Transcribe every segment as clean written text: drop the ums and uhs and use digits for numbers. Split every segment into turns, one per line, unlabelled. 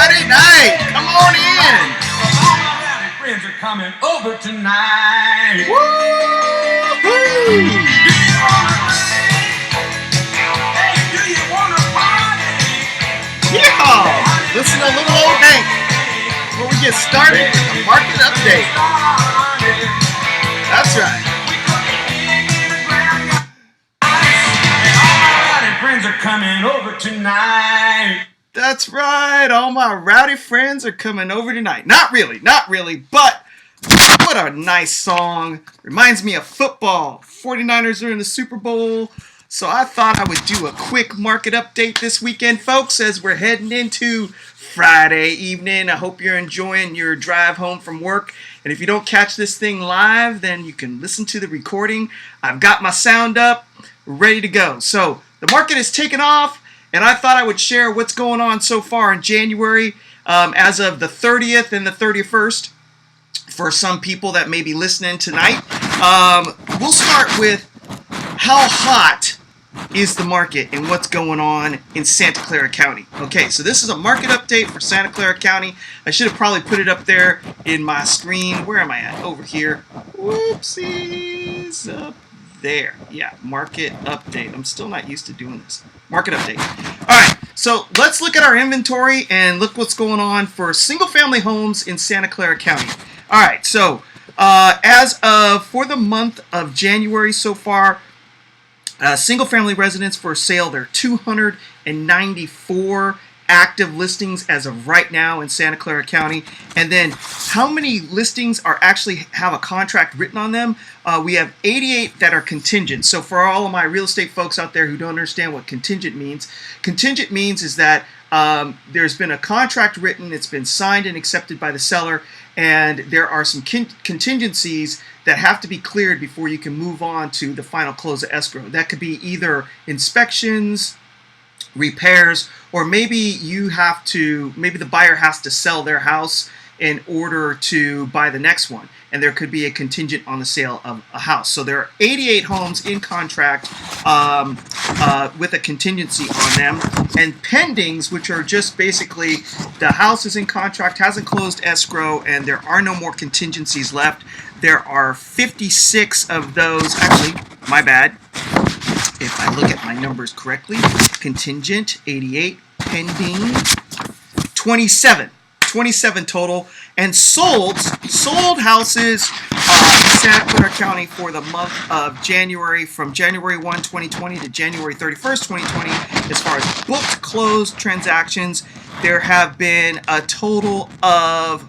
Friday night. Come on in.
All my rowdy friends are coming over tonight.
Woo-hoo.
Do you wanna party?
Yeah. Listen to Little Old Hank before we get started with the market update. That's right.
Friends are coming over tonight.
That's right. All my rowdy friends are coming over tonight. Not really, but what a nice song. Reminds me of football. 49ers are in the Super Bowl. So I thought I would do a quick market update this weekend, folks, as we're heading into Friday evening. I hope you're enjoying your drive home from work. And if you don't catch this thing live, then you can listen to the recording. I've got my sound up, ready to go. So the market is taking off, and I thought I would share what's going on so far in January as of the 30th and the 31st for some people that may be listening tonight. We'll start with how hot is the market and what's going on in Santa Clara County. Okay, so this is a market update for Santa Clara County. I should have probably put it up there in my screen. Where am I at? Over here. Whoopsies. Up there. Yeah, market update. I'm still not used to doing this. Market update. All right, so let's look at our inventory and look what's going on for single-family homes in Santa Clara County. All right, so as of for the month of January so far, single-family residents for sale, there are 294 active listings as of right now in Santa Clara County. And then how many listings are actually have a contract written on them? We have 88 that are contingent. So for all of my real estate folks out there who don't understand what contingent means is that there's been a contract written, it's been signed and accepted by the seller, and there are some contingencies that have to be cleared before you can move on to the final close of escrow. That could be either inspections, repairs, or maybe the buyer has to sell their house in order to buy the next one, and there could be a contingent on the sale of a house. So there are 88 homes in contract with a contingency on them, and pendings, which are just basically the house is in contract, hasn't closed escrow, and there are no more contingencies left. There are 56 of those. Actually, my bad. If I look at my numbers correctly, contingent 88, pending 27 total, and sold houses in Santa Clara County for the month of January, from January 1, 2020 to January 31st, 2020. As far as booked closed transactions, there have been a total of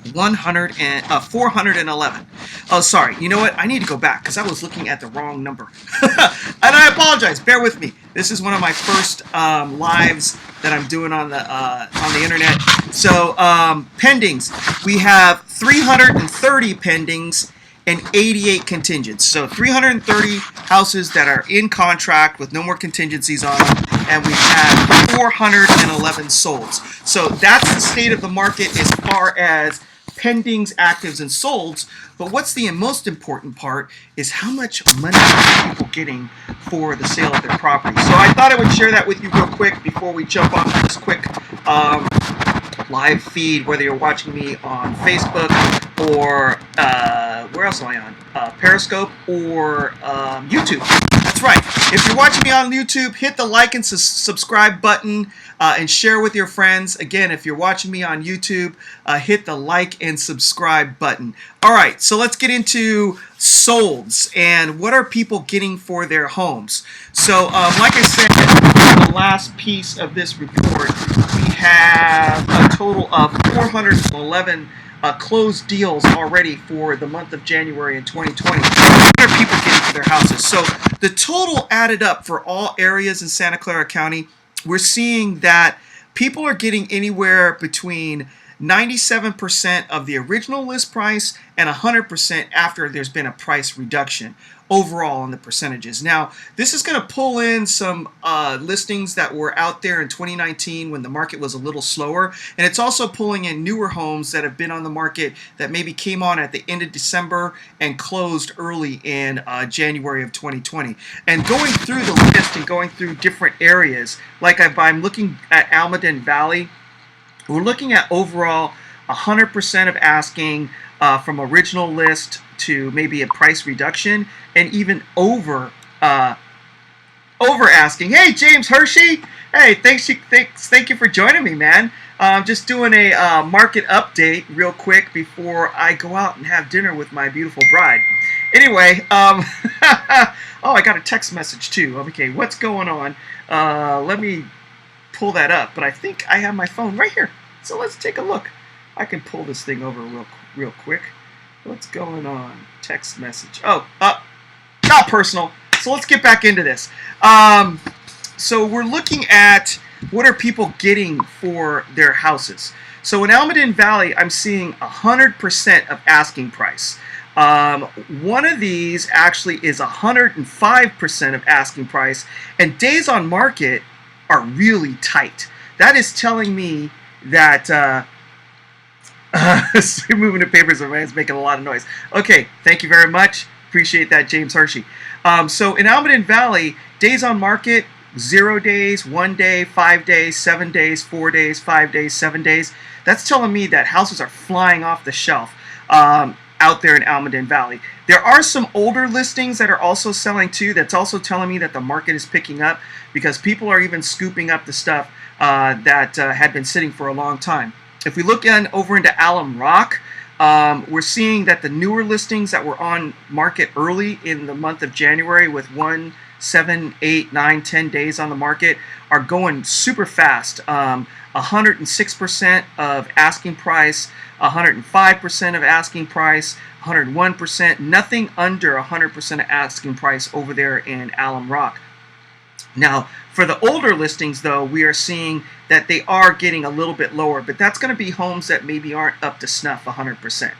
411. Oh, sorry. You know what? I need to go back because I was looking at the wrong number. And I apologize. Bear with me. This is one of my first lives that I'm doing on the internet. So pendings, we have 330 pendings and 88 contingents. So 330 houses that are in contract with no more contingencies on them, and we have 411 solds. So that's the state of the market as far as pendings, actives, and solds. But what's the most important part is how much money are people getting for the sale of their property. So I thought I would share that with you real quick before we jump on this quick live feed, whether you're watching me on Facebook or where else am I on? Periscope or YouTube. That's right. If you're watching me on YouTube, hit the like and subscribe button and share with your friends. Again, if you're watching me on YouTube, hit the like and subscribe button. All right, so let's get into solds and what are people getting for their homes. So like I said, in the last piece of this report, we have a total of 411 closed deals already for the month of January in 2020. What are people getting for their houses? So the total added up for all areas in Santa Clara County, we're seeing that people are getting anywhere between 97% of the original list price and 100% after there's been a price reduction overall on the percentages. Now, this is going to pull in some listings that were out there in 2019 when the market was a little slower, and it's also pulling in newer homes that have been on the market that maybe came on at the end of December and closed early in January of 2020. And going through the list and going through different areas, like I'm looking at Almaden Valley, We're looking at overall 100% of asking, from original list to maybe a price reduction, and even over asking. Hey, James Hershey. Hey, thank you for joining me, man. Just doing a market update real quick before I go out and have dinner with my beautiful bride. Anyway, oh, I got a text message too. Okay, what's going on? Let me pull that up, but I think I have my phone right here. So let's take a look. I can pull this thing over real quick. What's going on? Text message. Oh, not personal. So let's get back into this. So we're looking at what are people getting for their houses. So in Almaden Valley, I'm seeing 100% of asking price. One of these actually is 105% of asking price, and days on market are really tight. That is telling me that moving the papers around is making a lot of noise. Okay, thank you very much. Appreciate that, James Hershey. So in Almaden Valley, days on market, 0 days, 1 day, 5 days, 7 days, 4 days, 5 days, 7 days. That's telling me that houses are flying off the shelf out there in Almaden Valley. There are some older listings that are also selling too. That's also telling me that the market is picking up because people are even scooping up the stuff that had been sitting for a long time. If we look over into Alum Rock, we're seeing that the newer listings that were on market early in the month of January with 1, 7, 8, 9, 10 days on the market are going super fast. 106% of asking price, 105% of asking price, 101%, nothing under 100% of asking price over there in Alum Rock. Now, for the older listings, though, we are seeing that they are getting a little bit lower, but that's going to be homes that maybe aren't up to snuff 100%.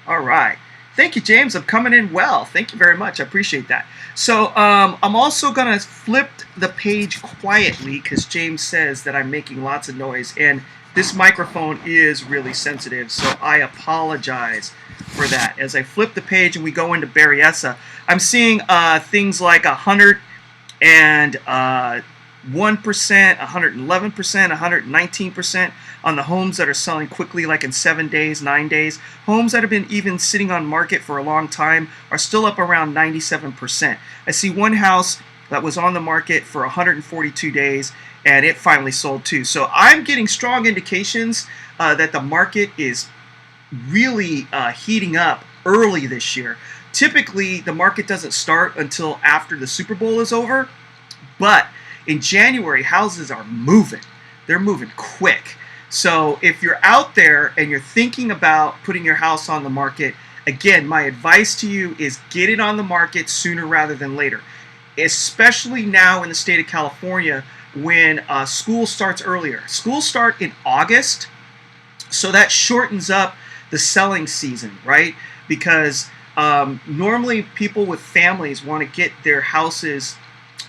All right. Thank you, James. I'm coming in well. Thank you very much. I appreciate that. So I'm also going to flip the page quietly because James says that I'm making lots of noise, and this microphone is really sensitive, so I apologize for that. As I flip the page and we go into Berryessa, I'm seeing things like 100 and 1%, 111%, 119% on the homes that are selling quickly, like in 7 days, 9 days. Homes that have been even sitting on market for a long time are still up around 97%. I see one house that was on the market for 142 days, and it finally sold too. So I'm getting strong indications that the market is really heating up early this year. Typically, the market doesn't start until after the Super Bowl is over, but in January, houses are moving. They're moving quick. So if you're out there and you're thinking about putting your house on the market, again, my advice to you is get it on the market sooner rather than later, especially now in the state of California when school starts earlier. Schools start in August, so that shortens up the selling season, right? Because normally people with families want to get their houses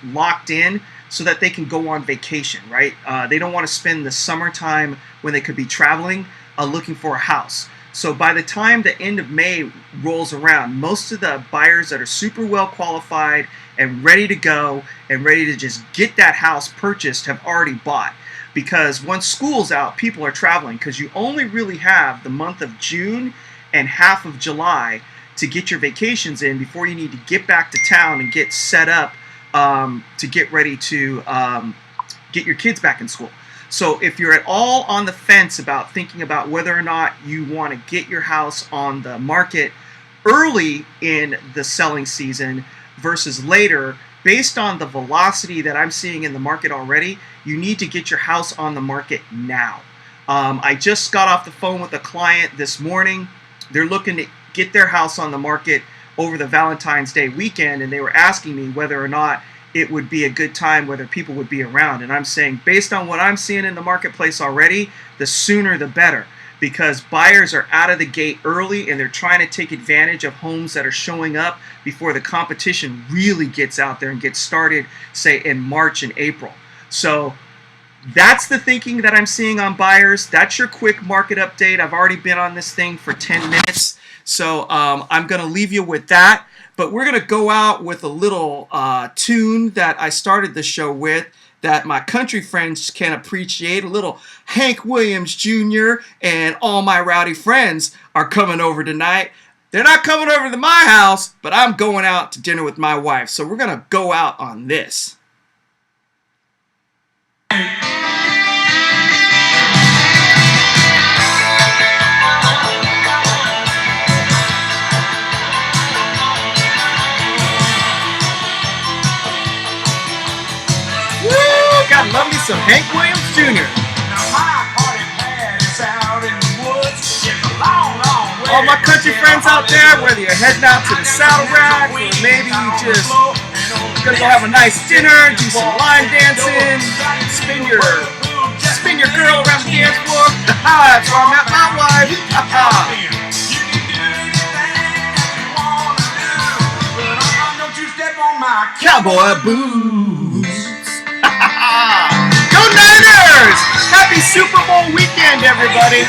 locked in so that they can go on vacation, right? They don't want to spend the summertime when they could be traveling looking for a house. So by the time the end of May rolls around, most of the buyers that are super well qualified and ready to go and ready to just get that house purchased have already bought. Because once school's out, people are traveling because you only really have the month of June and half of July to get your vacations in before you need to get back to town and get set up to get ready to get your kids back in school. So if you're at all on the fence about thinking about whether or not you want to get your house on the market early in the selling season versus later, based on the velocity that I'm seeing in the market already, you need to get your house on the market now. I just got off the phone with a client this morning. They're looking to get their house on the market over the Valentine's Day weekend, and they were asking me whether or not it would be a good time, whether people would be around. And I'm saying, based on what I'm seeing in the marketplace already, the sooner the better, because buyers are out of the gate early and they're trying to take advantage of homes that are showing up before the competition really gets out there and gets started, say, in March and April. So that's the thinking that I'm seeing on buyers. That's your quick market update. I've already been on this thing for 10 minutes. So I'm going to leave you with that. But we're going to go out with a little tune that I started the show with that my country friends can appreciate. A little Hank Williams Jr. and all my rowdy friends are coming over tonight. They're not coming over to my house, but I'm going out to dinner with my wife. So we're going to go out on this. Woo! Gotta love me some Hank Williams Jr. All my country friends out there, whether you're heading out to the saddle rack or maybe you just gonna go have a nice dinner, do some line dancing, spin your girl around the dance floor. That's where I met my wife. Cowboy boots. Go Niners! Happy Super Bowl weekend, everybody.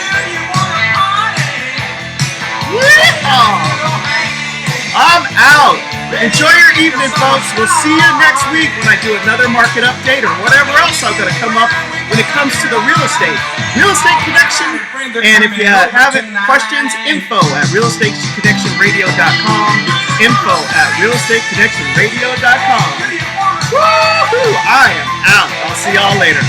I'm out. Enjoy your evening, folks. We'll see you next week when I do another market update or whatever else I'm going to come up when it comes to the real estate connection. And if you have questions, info@realestateconnectionradio.com. info@realestateconnectionradio.com. Woohoo! I am out. I'll see y'all later.